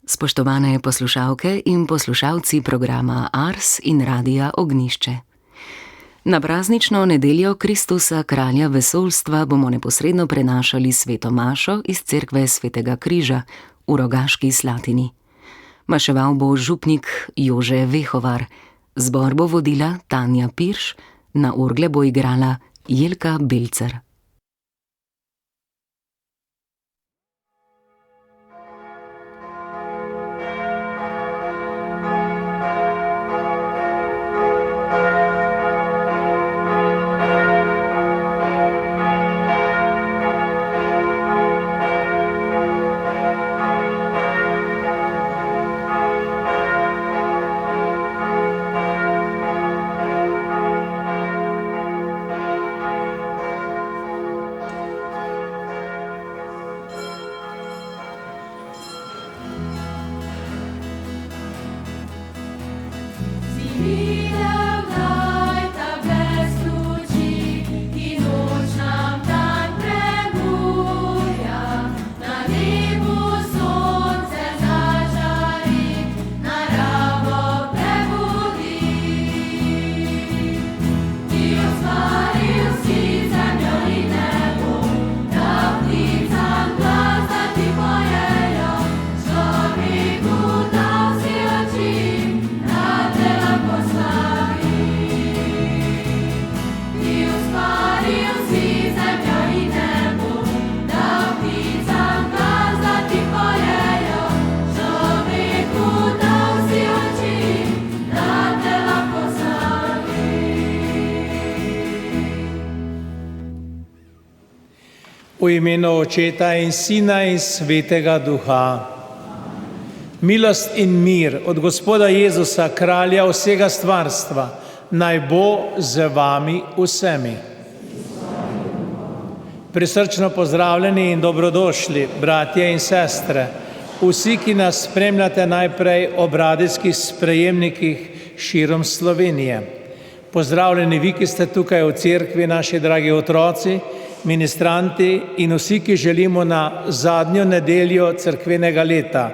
Spoštovane poslušalke in poslušalci programa Ars in Radia Ognjišče. Na praznično nedeljo Kristusa, kralja vesoljstva, bomo neposredno prenašali sveto mašo iz cerkve Svetega križa v Rogaški Slatini. Maševal bo župnik Jože Vehovar, zbor bo vodila Tanja Pirš, na orgle bo igrala Jelka Belcer. V imenu Očeta in Sina in Svetega Duha. Milost in mir od Gospoda Jezusa, kralja vsega stvarstva, naj bo z vami vsemi. Prisrčno pozdravljeni in dobrodošli, bratje in sestre, vsi, ki nas spremljate najprej ob radijskih sprejemnikih širom Slovenije. Pozdravljeni vi, ki ste tukaj v cerkvi, naši dragi otroci, ministranti in vsi, ki želimo na zadnjo nedeljo cerkvenega leta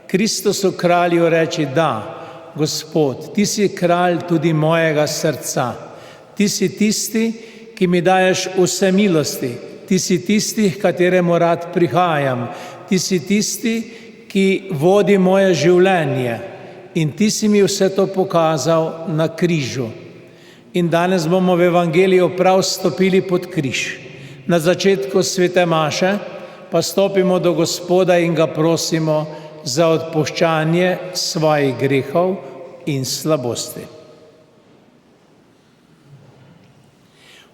Kristusu kralju reči da, Gospod, ti si kralj tudi mojega srca. Ti si tisti, ki mi daješ vse milosti. Ti si tisti, h kateremu rad prihajam. Ti si tisti, ki vodi moje življenje. In ti si mi vse to pokazal na križu. In danes bomo v Evangeliju prav stopili pod križ. Na začetku svete maše pa stopimo do Gospoda in ga prosimo za odpuščanje svojih grehov in slabosti.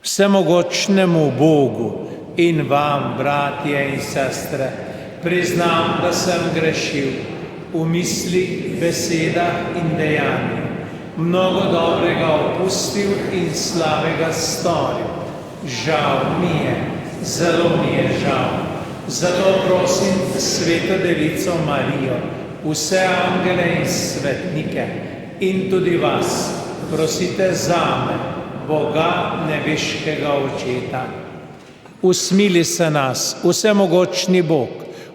Vsemogočnemu Bogu in vam, bratje in sestre, priznam, da sem grešil v mislih, besedah in dejanju. Mnogo dobrega opustil in slabega storil. Žal mi je, zelo mi je žal. Zato prosim Sveto Devico Marijo, vse angele in svetnike in tudi vas, prosite zame, Boga nebeškega Očeta. Usmili se nas, vsemogočni Bog,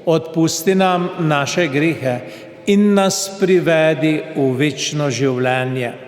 odpusti nam naše grehe in nas privedi v večno življenje.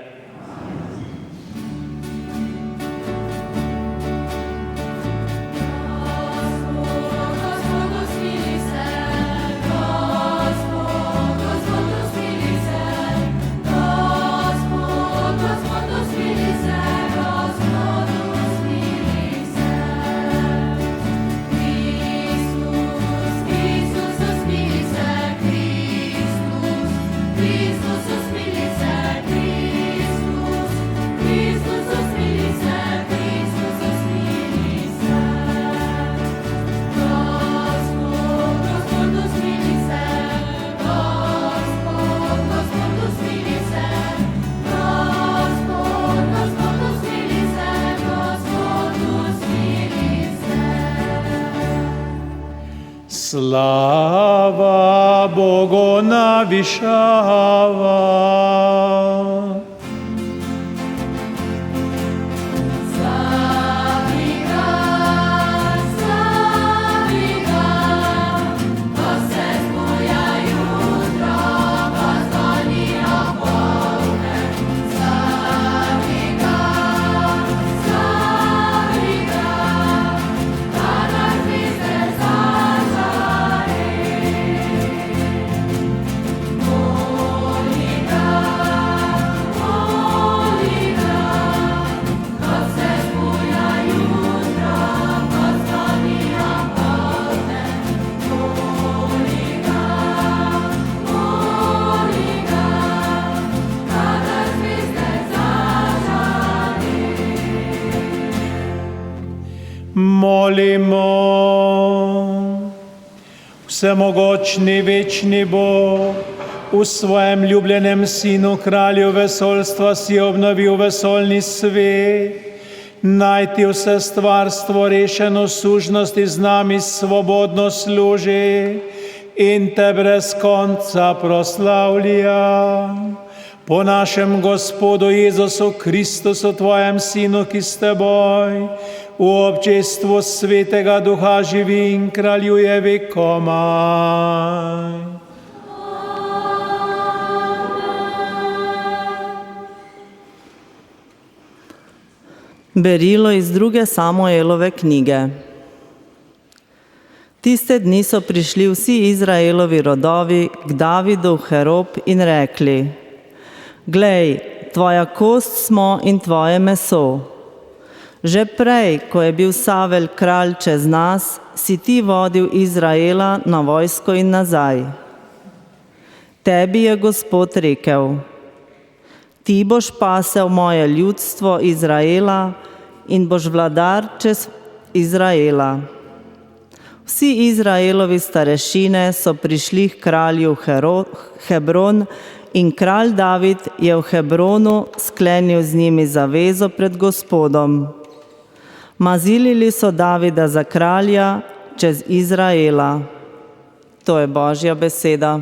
Slava Bogu navišava. Slavi ga, ko se zbuja jutra. molimo. Vsemogočni, večni Bog, v svojem ljubljenem Sinu, Kralju vesoljstva, si obnovil vesoljni svet. Naj ti vse stvarstvo rešeno sužnosti z nami svobodno služi in te brez konca proslavlja. Po našem Gospodu Jezusu Kristusu, tvojem Sinu, ki s teboj v občestvu Svetega Duha živi in kraljuje vekomaj. Berilo iz 2. Samuelove knjige. Tiste dni so prišli vsi Izraelovi rodovi k Davidu v Herob in rekli: Glej, tvoja kost smo in tvoje meso. Že prej, ko je bil Savel kralj čez nas, si ti vodil Izraela na vojsko in nazaj. Tebi je Gospod rekel: Ti boš pasel moje ljudstvo Izraela in boš vladar čez Izraela. Vsi Izraelovi starešine so prišli k kralju Hebron in kralj David je v Hebronu sklenil z njimi zavezo pred Gospodom. Mazilili so Davida za kralja čez Izraela. To je Božja beseda.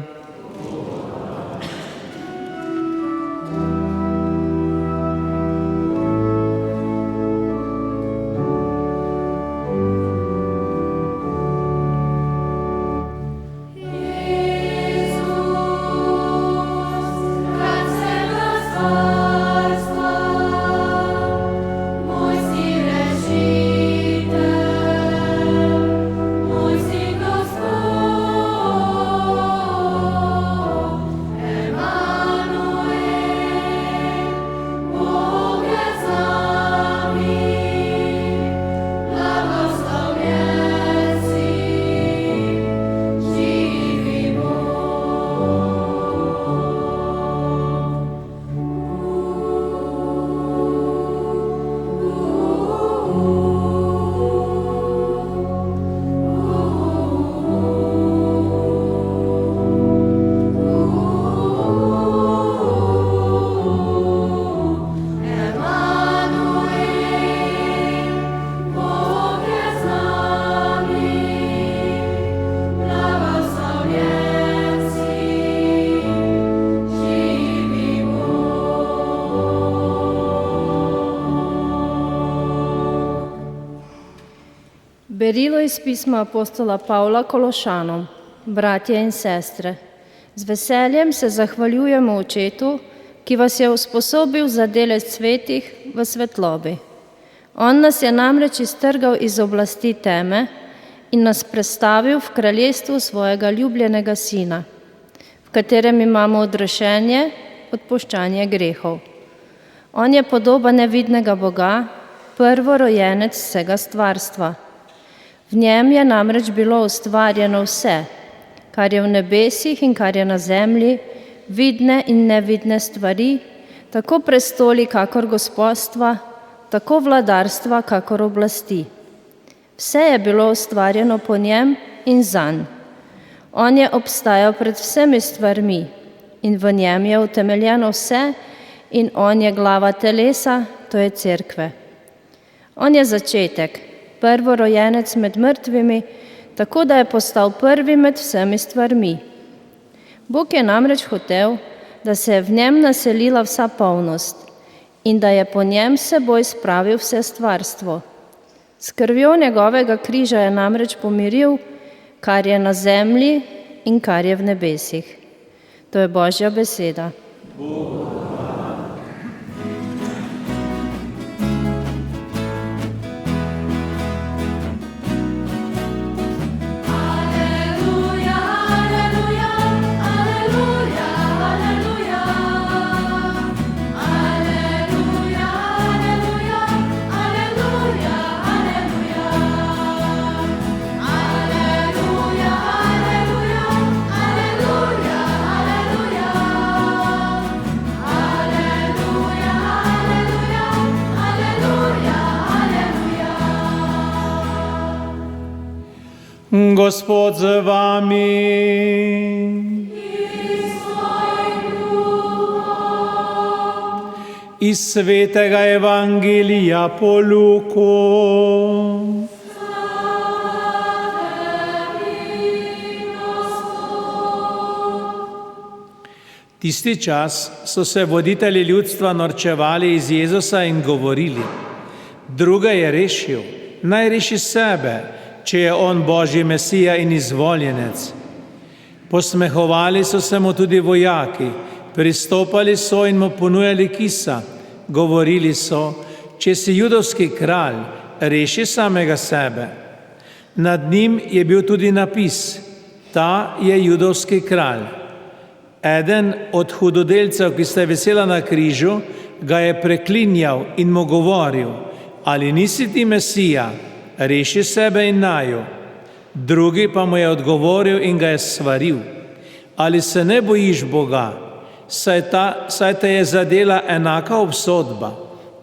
Berilo iz pisma apostola Pavla Kološanom. Bratje in sestre, z veseljem se zahvaljujemo Očetu, ki vas je usposobil za delež svetih v svetlobi. On nas je namreč iztrgal iz oblasti teme in nas prestavil v kraljestvu svojega ljubljenega Sina, v katerem imamo odrešenje, odpuščanje grehov. On je podoba nevidnega Boga, prvorojenec vsega stvarstva. V njem je namreč bilo ustvarjeno vse, kar je v nebesih in kar je na zemlji, vidne in nevidne stvari, tako prestoli kakor gospodstva, tako vladarstva kakor oblasti. Vse je bilo ustvarjeno po njem in zanj. On je obstajal pred vsemi stvarmi in v njem je utemeljeno vse in on je glava telesa, to je cerkve. On je začetek, prvorojenec med mrtvimi, tako da je postal prvi med vsemi stvarmi. Bog je namreč hotel, da se je v njem naselila vsa polnost in da je po njem s seboj spravil vse stvarstvo. S krvjo njegovega križa je namreč pomiril, kar je na zemlji in kar je v nebesih. To je Božja beseda. Gospod z vami. Iz svetega Evangelija po Luku. Tisti čas so se voditelji ljudstva norčevali iz Jezusa in govorili: druga je rešil, naj reši sebe, če je on Božji Mesija in izvoljenec. Posmehovali so se mu tudi vojaki, pristopali so in mu ponujali kisa. Govorili so: če si judovski kralj, reši samega sebe. Nad njim je bil tudi napis: ta je judovski kralj. Eden od hudodelcev, ki sta visela na križu, ga je preklinjal in mu govoril: ali nisi ti Mesija, reši sebe in naju. Drugi pa mu je odgovoril in ga je svaril: ali se ne bojiš Boga, saj te je zadela enaka obsodba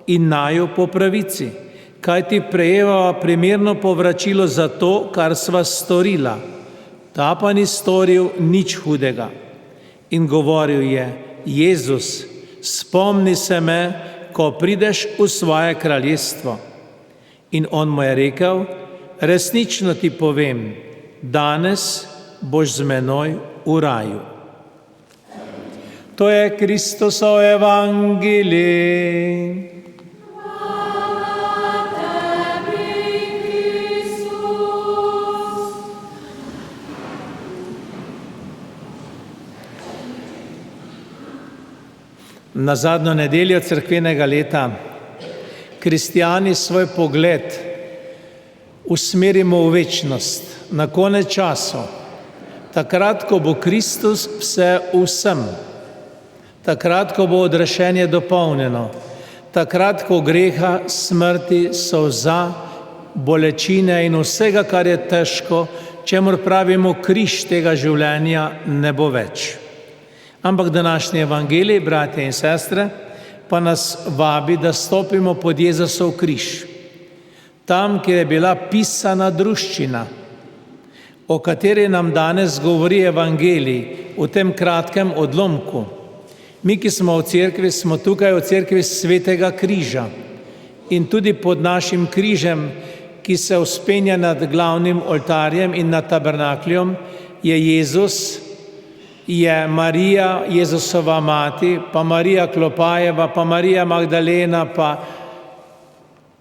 in naju po pravici, kaj ti prejemava primerno povračilo za to, kar sva storila. Ta pa ni storil nič hudega. In govoril je: Jezus, spomni se me, ko prideš v svoje kraljestvo. In on mu je rekel: resnično ti povem, danes boš z menoj v raju. To je Kristosov evangelij. Na zadnjo nedeljo cerkvenega leta kristjani svoj pogled usmerimo v večnost, na konec časov, takrat, ko bo Kristus vse vsem, takrat, ko bo odrešenje dopolnjeno, takrat, ko greha, smrti, solza, bolečine in vsega, kar je težko, čemur pravimo križ tega življenja, ne bo več. Ampak današnji evangelij, bratje in sestre, pa nas vabi, da stopimo pod Jezusov križ. Tam, kjer je bila pisana druščina, o kateri nam danes govori evangelij v tem kratkem odlomku. Mi, ki smo v cerkvi, smo tukaj v cerkvi Svetega križa in tudi pod našim križem, ki se vzpenja nad glavnim oltarjem in nad tabernakljem, je Jezus, je Marija, Jezusova mati, pa Marija Klopajeva, pa Marija Magdalena, pa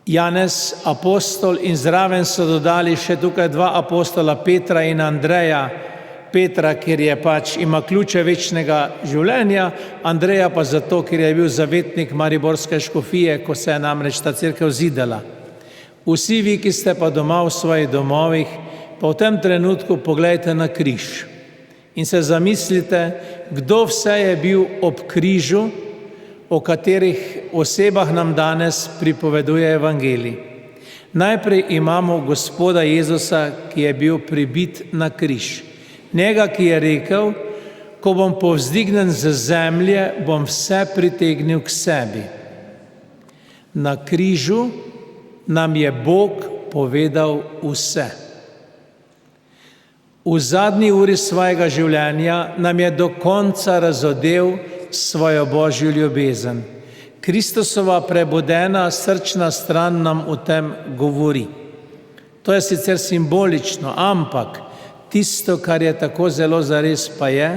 Janez apostol in zraven so dodali še tukaj dva apostola, Petra in Andreja. Petra, ker je ima ključe večnega življenja, Andreja pa zato, ker je bil zavetnik mariborske škofije, ko se je namreč ta cerkev zidala. Vsi vi, ki ste pa doma v svojih domovih, pa v tem trenutku pogledajte na križ in se zamislite, kdo vse je bil ob križu, o katerih osebah nam danes pripoveduje evangelij. Najprej imamo Gospoda Jezusa, ki je bil pribit na križ. Njega, ki je rekel: ko bom povzdignen z zemlje, bom vse pritegnil k sebi. Na križu nam je Bog povedal vse. V zadnji uri svojega življenja nam je do konca razodel svojo Božjo ljubezen. Kristusova prebudena srčna stran nam o tem govori. To je sicer simbolično, ampak tisto, kar je tako zelo zares, pa je,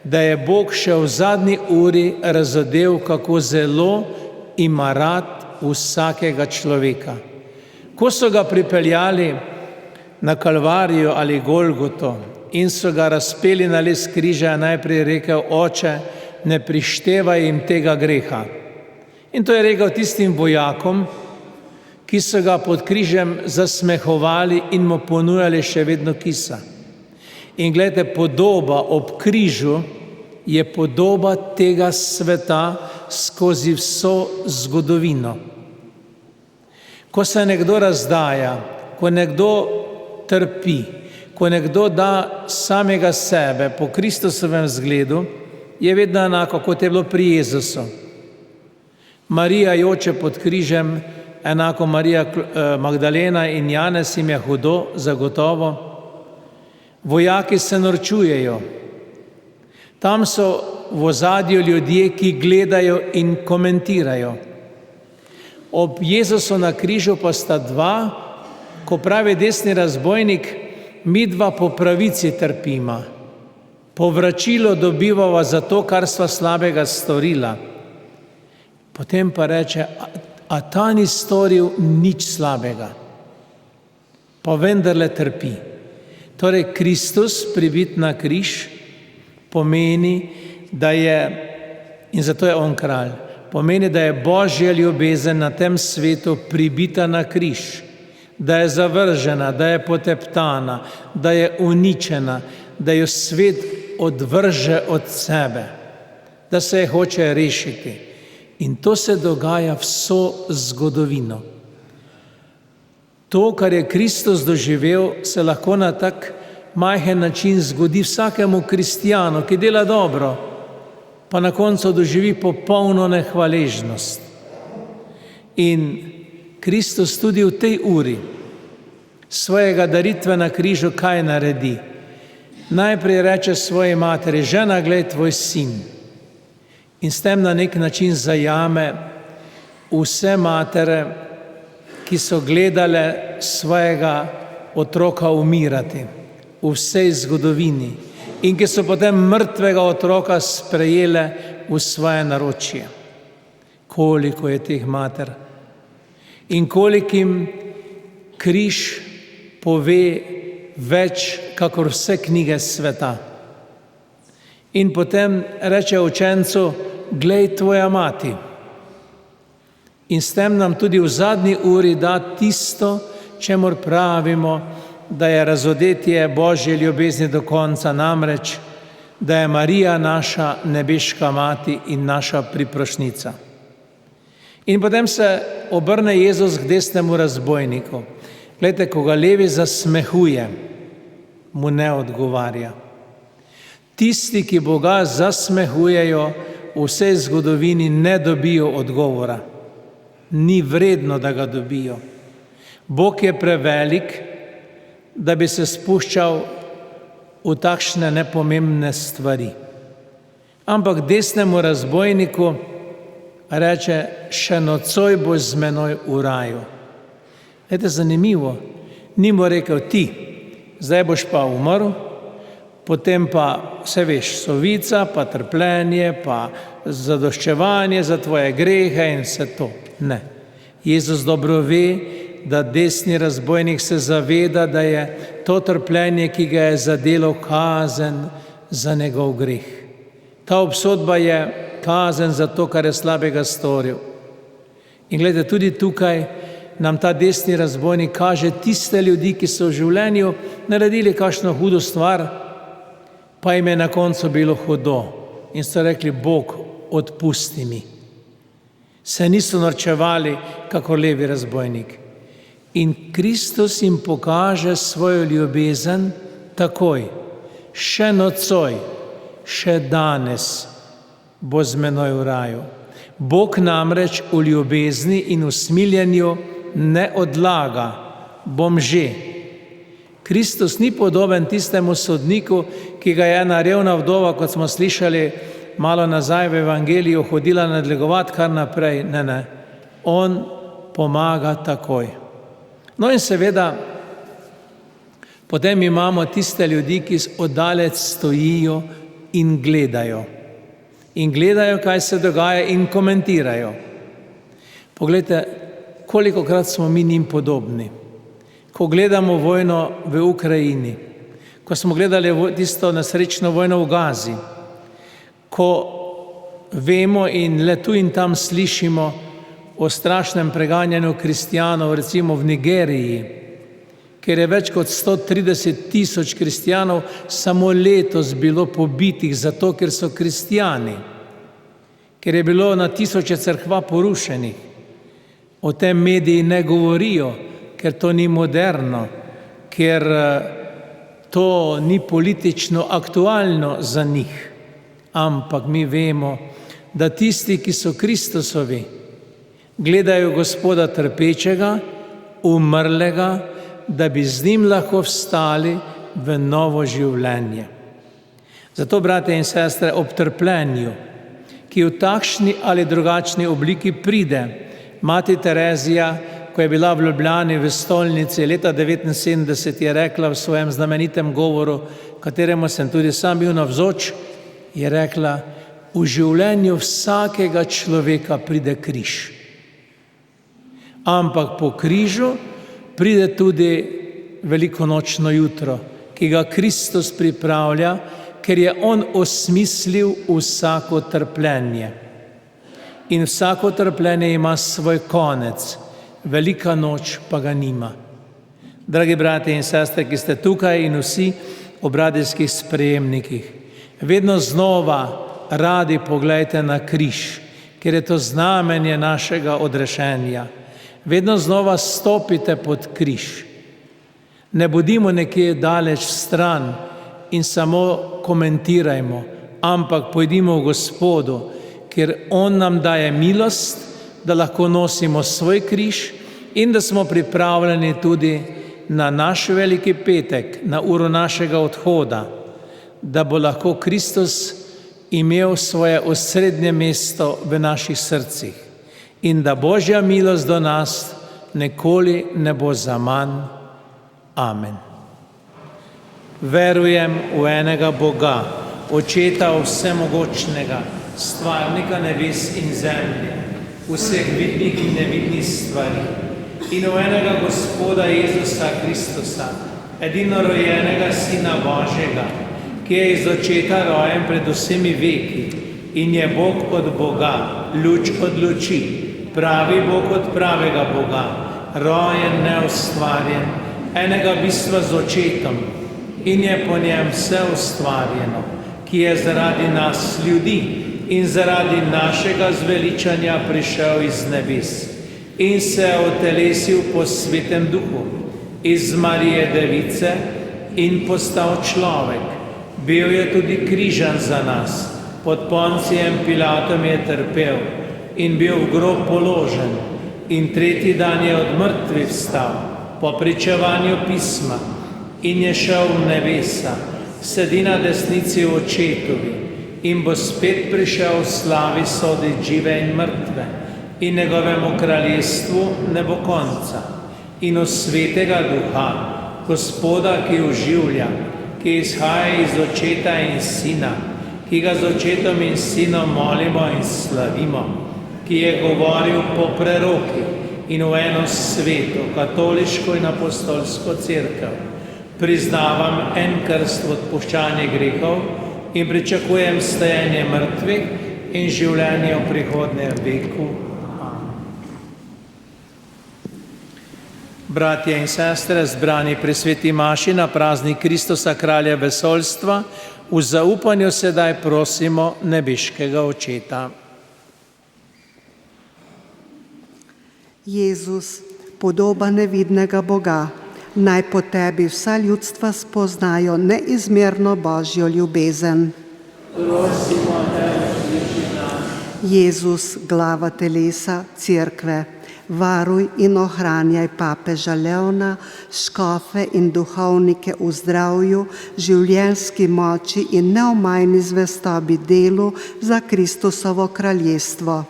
da je Bog še v zadnji uri razodel, kako zelo ima rad vsakega človeka. Ko so ga pripeljali na Kalvarijo ali Golgoto in so ga razpeli na les križa, je najprej rekel: Oče, ne prištevaj jim tega greha. In to je rekel tistim vojakom, ki so ga pod križem zasmehovali in mu ponujali še vedno kisa. In gledajte, podoba ob križu je podoba tega sveta skozi vso zgodovino. Ko se nekdo razdaja, ko nekdo trpi, ko nekdo da samega sebe po Kristusovem zgledu, je vedno enako, kot je bilo pri Jezusu. Marija joče pod križem, enako Marija Magdalena in Janez, jim je hudo, zagotovo. Vojaki se norčujejo. Tam so v ozadju ljudje, ki gledajo in komentirajo. Ob Jezusu na križu pa sta dva, ko pravi desni razbojnik, midva po pravici trpima. Povračilo dobivava za to, kar sva slabega storila. Potem pa reče, a ta ni storil nič slabega, pa vendarle trpi. Torej, Kristus pribit na križ pomeni, da je, in zato je on kralj, pomeni, da je Božja ljubezen na tem svetu pribita na križ, da je zavržena, da je poteptana, da je uničena, da jo svet odvrže od sebe, da se je hoče rešiti. In to se dogaja vso zgodovino. To, kar je Kristus doživel, se lahko na tak majhen način zgodi vsakemu kristjanu, ki dela dobro, pa na koncu doživi popolno nehvaležnost. In Kristus tudi v tej uri svojega daritve na križu kaj naredi? Najprej reče svoji materi, žena, glej, tvoj sin. In s tem na nek način zajame vse matere, ki so gledale svojega otroka umirati v vsej zgodovini in ki so potem mrtvega otroka sprejele v svoje naročje. Koliko je teh mater in kolikim križ pove več, kakor vse knjige sveta. In potem reče učencu, glej, tvoja mati. In s tem nam tudi v zadnji uri da tisto, čemur pravimo, da je razodetje Božje ljubezni do konca, namreč, da je Marija naša nebeška mati in naša priprošnica. In potem se obrne Jezus k desnemu razbojniku. Glejte, ko ga levi zasmehuje, mu ne odgovarja. Tisti, ki Boga zasmehujejo, v vsej zgodovini ne dobijo odgovora. Ni vredno, da ga dobijo. Bog je prevelik, da bi se spuščal v takšne nepomembne stvari. Ampak desnemu razbojniku reče, še nocoj boš z menoj v raju. Glejte, zanimivo, ni mu rekel ti, zdaj boš pa umrl, potem pa, vse veš, sovica, pa trpljenje, pa zadoščevanje za tvoje grehe in vse to. Ne. Jezus dobro ve, da desni razbojnik se zaveda, da je to trpljenje, ki ga je zadelo, kazen za njegov greh. Ta obsodba je kazen za to, kar je slabega storil. In gledajte, tudi tukaj nam ta desni razbojnik kaže tiste ljudi, ki so v življenju naredili kakšno hudo stvar, pa jim je na koncu bilo hudo in so rekli, Bog, odpusti mi. Se niso norčevali, kakor levi razbojnik. In Kristus jim pokaže svojo ljubezen takoj, še nocoj, še danes bo z menoj v raju. Bog namreč v ljubezni in v smiljenju ne odlaga, bom že. Kristus ni podoben tistemu sodniku, ki ga je ena revna vdova, kot smo slišali malo nazaj v evangeliju, hodila nadlegovati kar naprej. Ne. On pomaga takoj. No in seveda, potem imamo tiste ljudi, ki oddalec stojijo in gledajo. In gledajo, kaj se dogaja in komentirajo. Poglejte, kolikokrat smo mi njim podobni. Ko gledamo vojno v Ukrajini, ko smo gledali tisto nesrečno vojno v Gazi, ko vemo in le tu in tam slišimo o strašnem preganjanju kristjanov, recimo v Nigeriji, kjer je več kot 130,000 kristjanov samo letos bilo pobitih zato, ker so kristjani, ker je bilo na tisoče cerkva porušenih. O tem mediji ne govorijo, ker to ni moderno, ker to ni politično aktualno za njih. Ampak mi vemo, da tisti, ki so Kristusovi, gledajo Gospoda trpečega, umrlega, da bi z njim lahko vstali v novo življenje. Zato, brate in sestre, ob trpljenju, ki v takšni ali drugačni obliki pride, mati Terezija, ko je bila v Ljubljani v stolnici leta 1979, je rekla v svojem znamenitem govoru, kateremu sem tudi sam bil navzoč, je rekla: v življenju vsakega človeka pride križ. Ampak po križu pride tudi velikonočno jutro, ki ga Kristus pripravlja, ker je on osmislil vsako trpljenje. In vsako trpljenje ima svoj konec, velika noč pa ga nima. Dragi brati in sestre, ki ste tukaj in vsi ob radijskih sprejemnikih, vedno znova radi poglejte na križ, ker je to znamenje našega odrešenja. Vedno znova stopite pod križ. Ne bodimo nekje daleč stran in samo komentirajmo, ampak pojdimo v Gospodu, ker on nam daje milost, da lahko nosimo svoj križ in da smo pripravljeni tudi na naš veliki petek, na uro našega odhoda, da bo lahko Kristus imel svoje osrednje mesto v naših srcih in da Božja milost do nas nikoli ne bo zaman. Amen. Verujem v enega Boga, Očeta vsemogočnega, stvarnika nebes in zemlje, vseh vidnih in nevidnih stvari, in v enega Gospoda Jezusa Kristusa, edinorojenega Sina Božjega, ki je iz Očeta rojen pred vsemi veki in je Bog od Boga, luč od luči, pravi Bog od pravega Boga, rojen, neustvarjen, enega bistva z Očetom, in je po njem vse ustvarjeno, ki je zaradi nas ljudi in zaradi našega zveličanja prišel iz nebes in se otelesil po Svetem Duhu iz Marije Device in postal človek. Bil je tudi križan za nas, pod Poncijem Pilatom je trpel in bil v grob položen in tretji dan je od mrtvih vstal po pričevanju pisma in je šel v nebesa, sedi na desnici Očetovi in bo spet prišel v slavi soditi žive in mrtve in njegovemu kraljestvu ne bo konca. In v Svetega Duha, Gospoda, ki oživlja, ki izhaja iz Očeta in Sina, ki ga z Očetom in Sinom molimo in slavimo, ki je govoril po prerokih in v eno sveto, katoliško in apostolsko cerkev. Priznavam en krst v odpuščanje grehov in pričakujem stajenje mrtvih in življenje v prihodnjem veku. Bratje in sestre, zbrani pri sveti maši na praznik Kristusa kralja vesoljstva, v zaupanju sedaj prosimo nebeškega Očeta. Jezus, podoba nevidnega Boga, naj po tebi vsa ljudstva spoznajo neizmerno Božjo ljubezen. Prosimo te, usliši nas. Jezus, glava telesa Cerkve, varuj in ohranjaj papeža Leona, škofe in duhovnike v zdravju, življenjski moči in neomajni zvestobi delu za Kristusovo kraljestvo.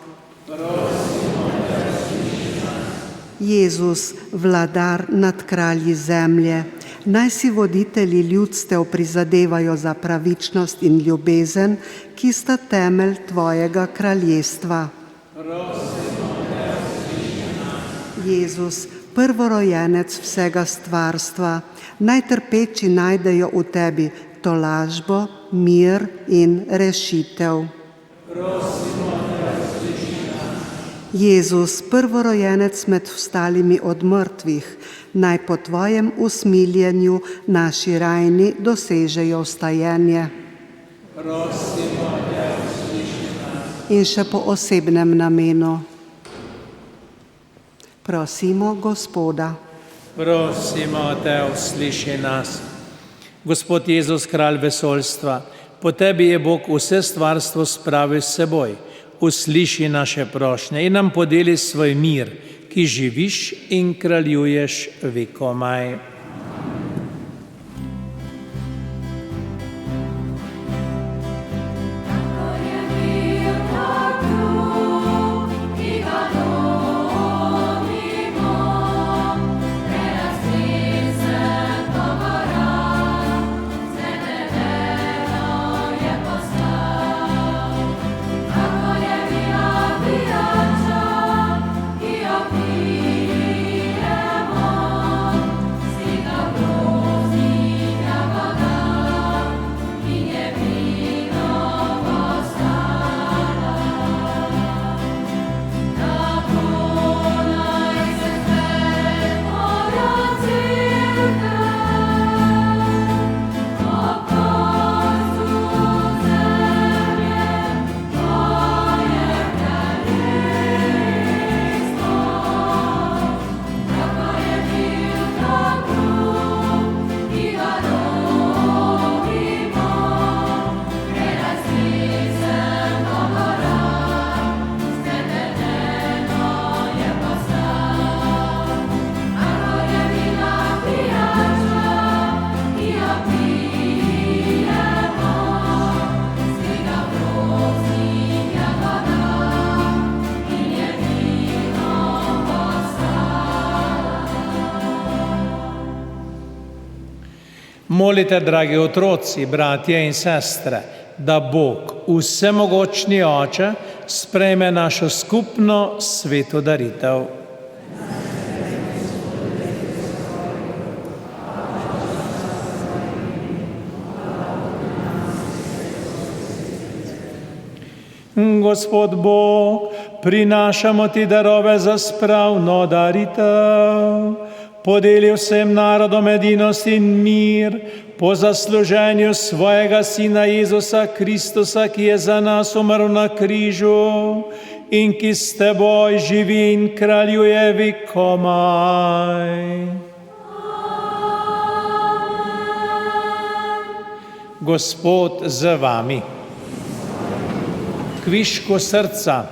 Jezus, vladar nad kralji zemlje, naj si voditelji ljudstev prizadevajo za pravičnost in ljubezen, ki sta temelj tvojega kraljestva. Jezus, prvorojenec vsega stvarstva, naj trpeči najdejo v tebi tolažbo, mir in rešitev. Jezus, prvorojenec med vstalimi od mrtvih, naj po tvojem usmiljenju naši rajni dosežejo vstajenje. In še po osebnem namenu. Prosimo Gospoda. Prosimo te, usliši nas. Gospod Jezus, kralj vesoljstva, po tebi je Bog vse stvarstvo spravil s seboj. Usliši naše prošnje in nam podeli svoj mir, ki živiš in kraljuješ vekomaj. Molite, dragi otroci, bratje in sestre, da Bog, vsemogočni Oče, sprejme našo skupno sveto daritev. Gospod Bog, prinašamo ti darove za spravno daritev. Podeli vsem narodom edinost in mir po zasluženju svojega Sina Jezusa Kristusa, ki je za nas umrl na križu in ki s teboj živi in kraljuje vekomaj. Gospod z vami. Kvišku srca.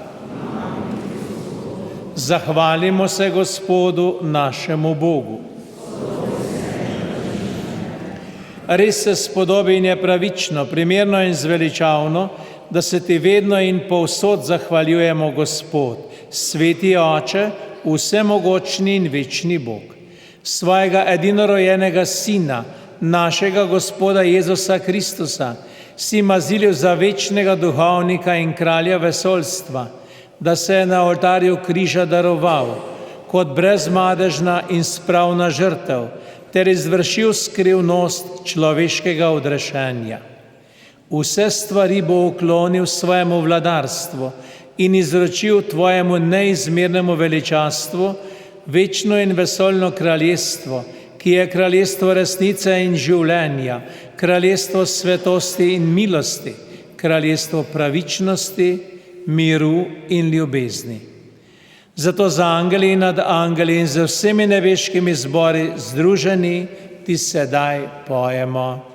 Zahvalimo se Gospodu našemu Bogu. Res se spodobi in je pravično, primerno in zveličavno, da se ti vedno in povsod zahvaljujemo, Gospod, sveti Oče, vsemogočni in večni Bog. Svojega edinorojenega Sina, našega Gospoda Jezusa Kristusa, si mazilil za večnega duhovnika in kralja vesoljstva, da se je na oltarju križa daroval kot brezmadežna in spravna žrtev ter izvršil skrivnost človeškega odrešenja. Vse stvari bo uklonil svojemu vladarstvu in izročil tvojemu neizmernemu veličastvu, večno in vesoljno kraljestvo, ki je kraljestvo resnice in življenja, kraljestvo svetosti in milosti, kraljestvo pravičnosti, miru in ljubezni. Zato z angeli in nad angeli in z vsemi nebeškimi zbori združeni ti sedaj pojemo.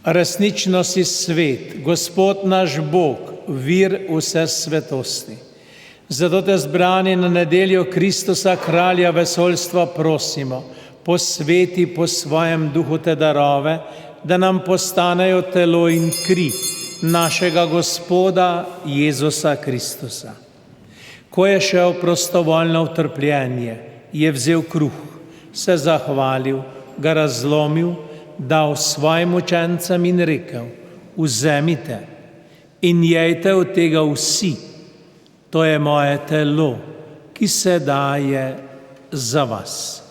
Resnično si svet, Gospod naš Bog, vir vse svetosti. Zato te zbrani na nedeljo Kristusa, kralja vesoljstva, prosimo, posveti po svojem duhu te darove, da nam postanejo telo in kri našega Gospoda Jezusa Kristusa. Ko je šel prostovoljno v trpljenje, je vzel kruh, se zahvalil, ga razlomil, dal svojim učencem in rekel: vzemite in jejte od tega vsi, to je moje telo, ki se daje za vas.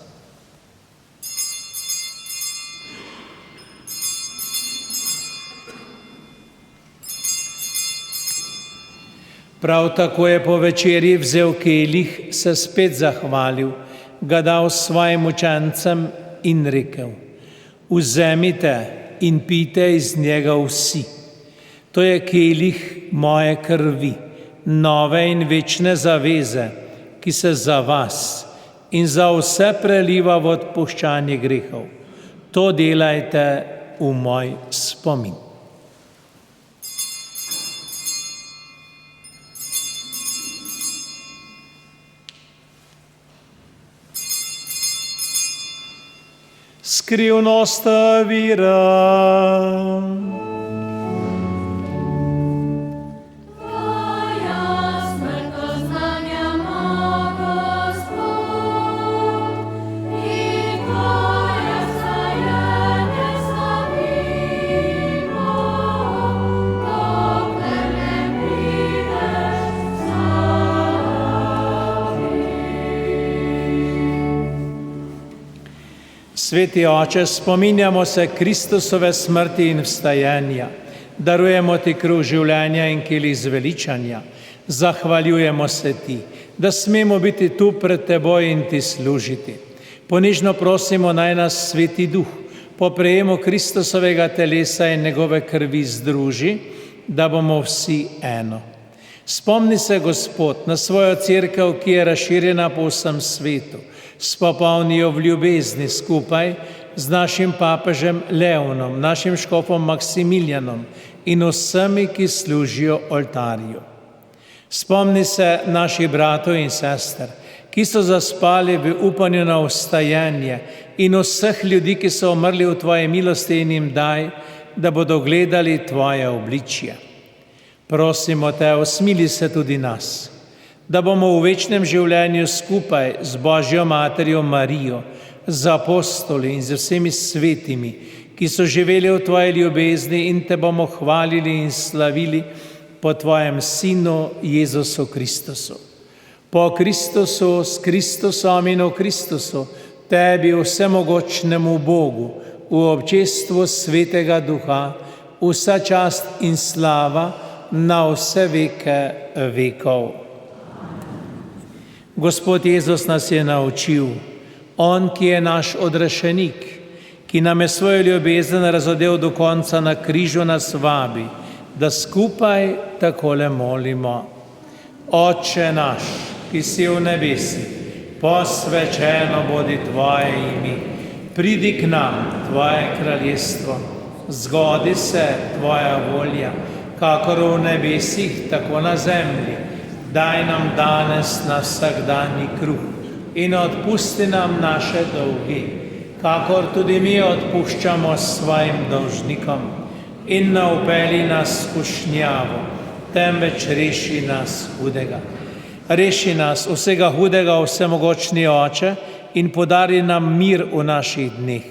Prav tako je po večerji vzel kelih, se spet zahvalil, ga dal svojim učencem in rekel: vzemite in pijte iz njega vsi. To je kelih moje krvi, nove in večne zaveze, ki se za vas in za vse preliva v odpuščanje grehov. To delajte v moj spomin. Skrivnost vira. Sveti Oče, spominjamo se Kristusove smrti in vstajenja, darujemo ti kruh življenja in kelih zveličanja, Zahvaljujemo se ti, da smemo biti tu pred teboj in ti služiti. Ponižno prosimo, naj nas Sveti Duh po prejemu Kristusovega telesa in njegove krvi združi, da bomo vsi eno. Spomni se, Gospod, na svojo cerkev, ki je razširjena po vsem svetu. Spopolni jo v ljubezni skupaj z našim papežem Leonom, našim škofom Maksimilijanom in vsemi, ki služijo oltarju. Spomni se naših bratov in sester, ki so zaspali v upanju na vstajanje, in vseh ljudi, ki so umrli v tvoji milosti, in jim daj, da bodo gledali tvoje obličje. Prosimo te, usmili se tudi nas, da bomo v večnem življenju skupaj z Božjo materjo Marijo, z apostoli in z vsemi svetimi, ki so živeli v tvoji ljubezni, in te bomo hvalili in slavili po tvojem Sinu Jezusu Kristusu. Po Kristusu, s Kristusom in v Kristusu, tebi, vsemogočnemu Bogu, v občestvu Svetega Duha, vsa čast in slava na vse veke vekov. Gospod Jezus nas je naučil, on, ki je naš odrešenik, ki nam je svojo ljubezen razodel do konca na križu, nas vabi, da skupaj takole molimo. Oče naš, ki si v nebesih, posvečeno bodi tvoje ime, pridi k nam tvoje kraljestvo, zgodi se tvoja volja, kakor v nebesih, tako na zemlji. Daj nam danes na vsakdanji kruh in odpusti nam naše dolgi, kakor tudi mi odpuščamo svojim dolžnikom. In ne vpelji nas v skušnjavo, temveč reši nas hudega. Reši nas vsega hudega, vsemogočni Oče, in podari nam mir v naših dneh.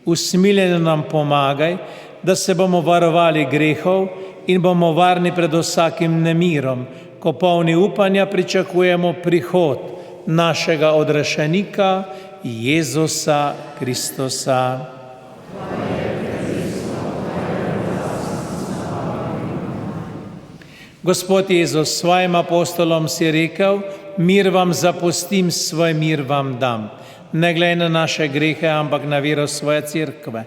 Usmiljeno nam pomagaj, da se bomo varovali grehov in bomo varni pred vsakim nemirom, ko polni upanja pričakujemo prihod našega odrešenika Jezusa Kristusa. Gospod Jezus, svojim apostolom si rekel, mir vam zapustim, svoj mir vam dam. Ne glej na naše grehe, ampak na vero svoje cerkve.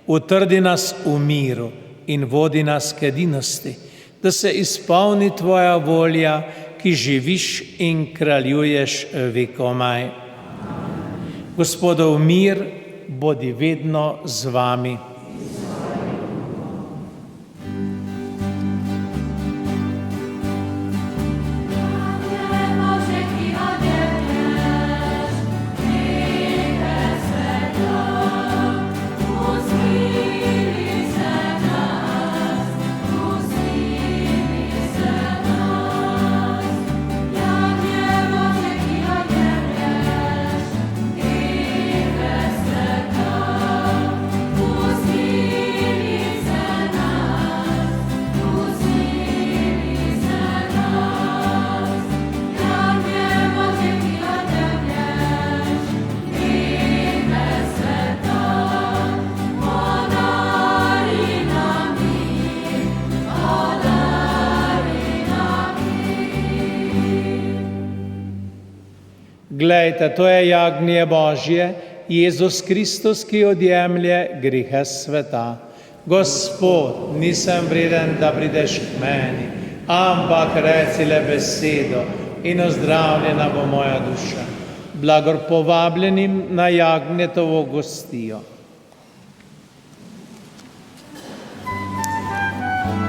Utrdi nas v miru in vodi nas k edinosti, da se izpolni tvoja volja, ki živiš in kraljuješ vekomaj. Gospodov mir bodi vedno z vami. Glejte, to je jagnje Božje, Jezus Kristus, ki odjemlje grehe sveta. Gospod, nisem vreden, da prideš k meni, ampak reci le besedo in ozdravljena bo moja duša. Blagor povabljenim na jagnjetovo gostijo. Thank you.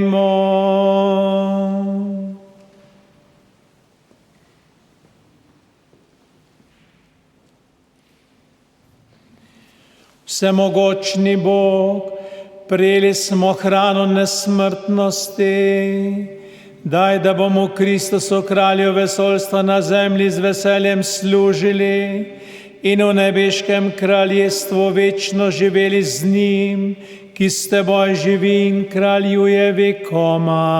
Molimo. Vsemogočni Bog, prejeli smo hrano nesmrtnosti, daj, da bomo Kristusu, kralju vesoljstva, na zemlji z veseljem služili in v nebeškem kraljestvu večno živeli z njim, ki s teboj živi in kraljuje vekomaj.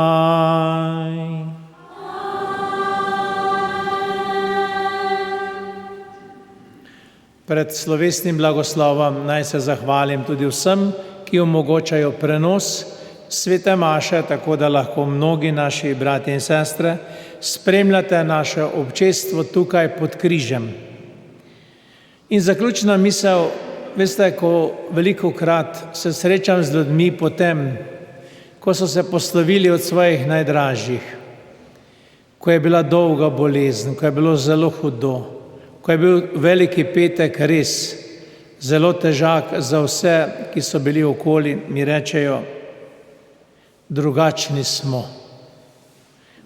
Pred slovesnim blagoslovom naj se zahvalim tudi vsem, ki omogočajo prenos svete maše, tako da lahko mnogi naši bratje in sestre spremljate naše občestvo tukaj pod križem. In zaključna misel, veste, ko velikokrat se srečam z ljudmi potem, ko so se poslovili od svojih najdražjih, ko je bila dolga bolezen, ko je bilo zelo hudo, ko je bil veliki petek res zelo težak za vse, ki so bili okoli, mi rečejo, drugačni smo.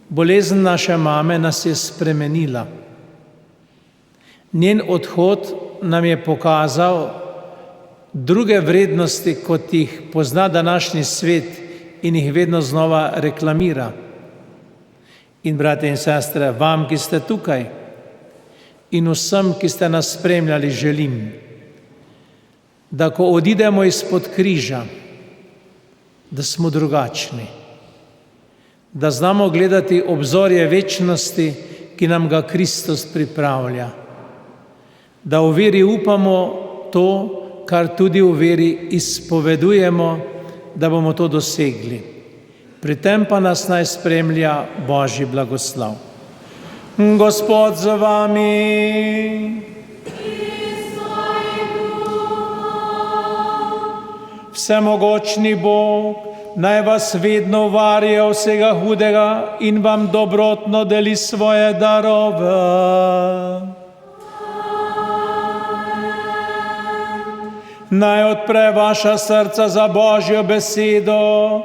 Bolezen naše mame nas je spremenila. Njen odhod nam je pokazal druge vrednosti, kot jih pozna današnji svet in jih vedno znova reklamira. In brate in sestre, vam, ki ste tukaj, in vsem, ki ste nas spremljali, želim, da ko odidemo izpod križa, da smo drugačni, da znamo gledati obzorje večnosti, ki nam ga Kristus pripravlja, da v veri upamo to, kar tudi v veri izpovedujemo, da bomo to dosegli. Pri tem pa nas naj spremlja Božji blagoslov. Gospod z vami. Vsemogočni Bog, naj vas vedno varuje vsega hudega in vam dobrotno deli svoje darove. Naj odpre vaša srca za Božjo besedo,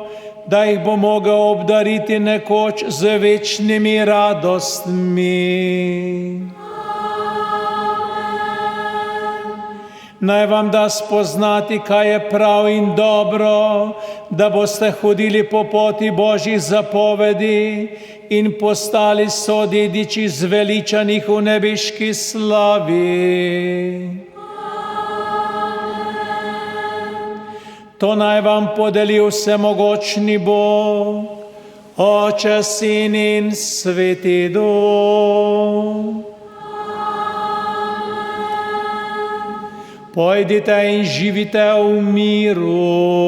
da jih bo mogel obdariti nekoč z večnimi radostmi. Naj vam da spoznati, kaj je prav in dobro, da boste hodili po poti Božjih zapovedi in postali sodediči zveličanih v nebeški slavi. To naj vam podeli vsemogočni Bog, Oče, Sin in Sveti Duh. Pojdite in živite v miru.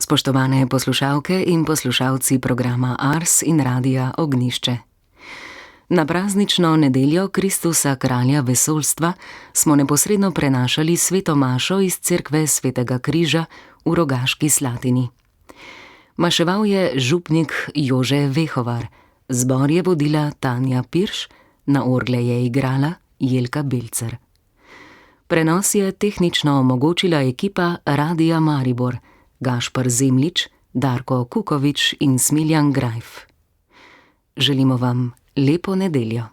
Spoštovane poslušalke in poslušalci programa Ars in Radia Ognišče. Na praznično nedeljo Kristusa kralja vesoljstva smo neposredno prenašali sveto mašo iz cerkve Svetega križa v Rogaški Slatini. Maševal je župnik Jože Vehovar, zbor je vodila Tanja Pirš, na orgle je igrala Jelka Belcer. Prenos je tehnično omogočila ekipa Radia Maribor, Gašper Zemljič, Darko Kukovič in Smiljan Grajf. Želimo vam lepo nedeljo.